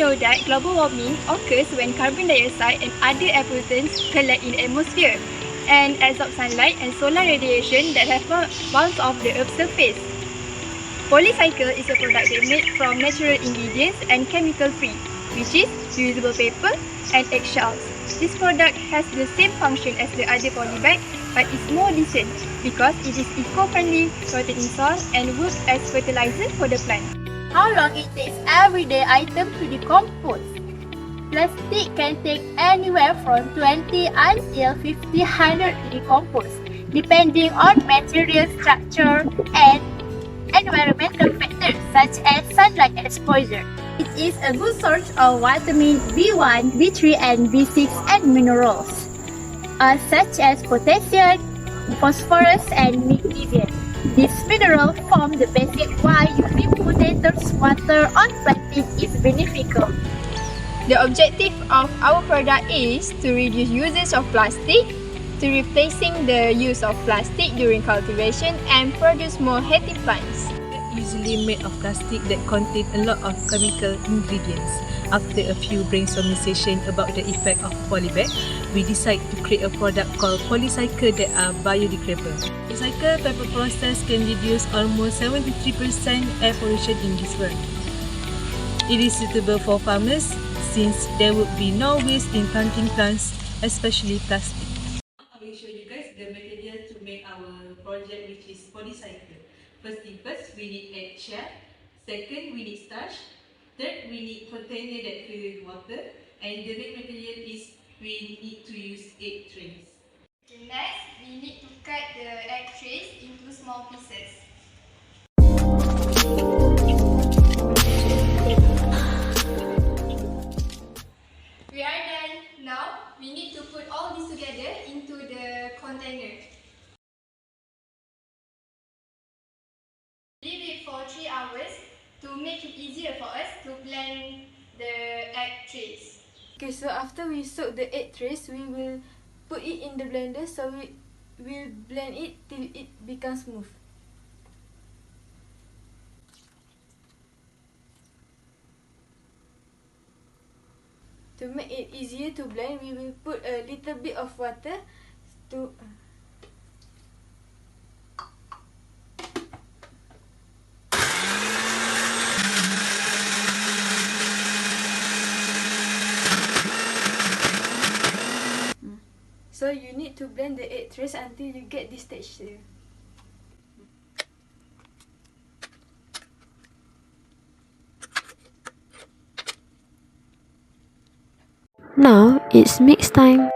know that global warming occurs when carbon dioxide and other air pollutants collect in the atmosphere and absorb sunlight and solar radiation that have bounced off the Earth's surface. Polycycle is a product that made from natural ingredients and chemical-free, which is reusable paper and eggshells. This product has the same function as the other polybag, but is more decent because it is eco-friendly, rotted in soil, and works as fertilizer for the plant. How long it takes everyday item to decompose? Plastic can take anywhere from 20 until 50 to decompose, depending on material structure and environmental factors such as sunlight exposure. It is a good source of vitamin B1, B3, and B6 and minerals, such as potassium, phosphorus, and magnesium. These minerals form the basis why using potatoes water on planting is beneficial. The objective of our product is to reduce usage of plastic, to replacing the use of plastic during cultivation and produce more healthy plants. Usually made of plastic that contain a lot of chemical ingredients. After a few brainstorming sessions about the effect of polybag, we decide to create a product called Polycycle that are biodegradable. Polycycle paper process can reduce almost 73% air pollution in this world. It is suitable for farmers since there would be no waste in planting plants, especially plastic. I will show you guys the material to make our project, which is Polycycle. First thing first, we need eggshell. Second, we need starch. Third, we need container that fill with water. And the main material is we need to use egg trays. Next, we need to cut the egg trays into small pieces. We are done. Now, we need to put all this together into the container. Leave it for 3 hours to make it easier for us to blend the egg trays. Okay, so after we soak the egg trays, we will put it in the blender so we will blend it till it becomes smooth. To make it easier to blend, we will put a little bit of water to So you need to blend the egg trays until you get this texture. Now it's mix time.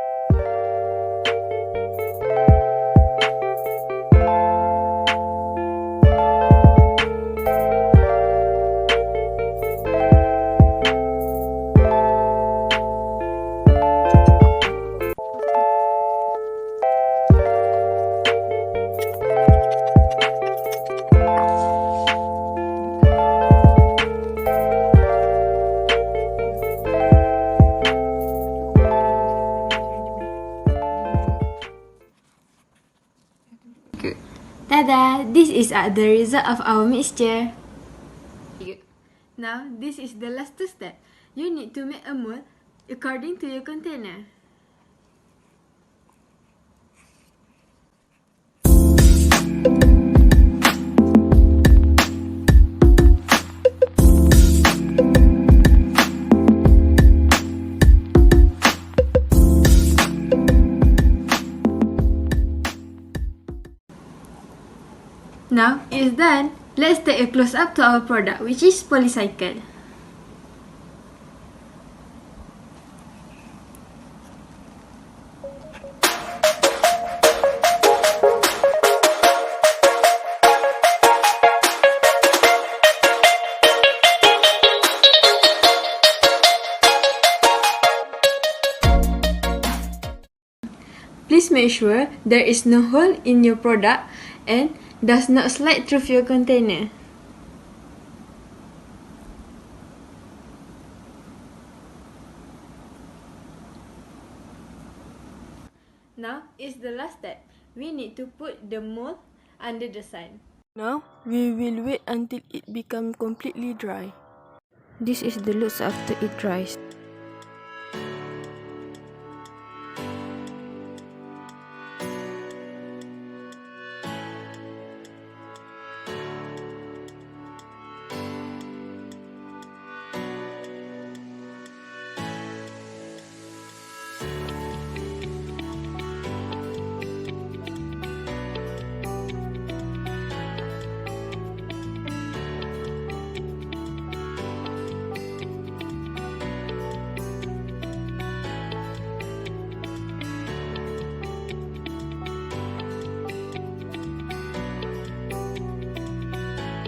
Tada! This is the result of our mixture. Now, this is the last step. You need to make a mold according to your container. Now it's done. Let's take a close up to our product, which is Polycycle. Please make sure there is no hole in your product and does not slide through your container. Now is the last step. We need to put the mold under the sun. Now we will wait until it becomes completely dry. This is the looks after it dries.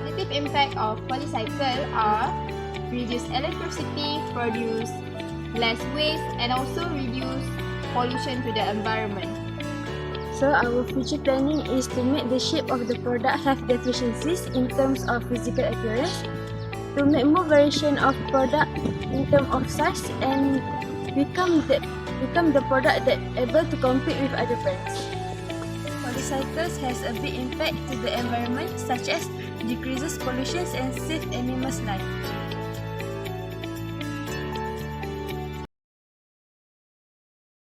Negative impact of polycycle are reduce electricity, produce less waste, and also reduce pollution to the environment. So our future planning is to make the shape of the product have deficiencies in terms of physical appearance, to make more variation of product in terms of size, and become the product that able to compete with other brands. Polycycles has a big impact to the environment, such as decreases pollution and save animals' life.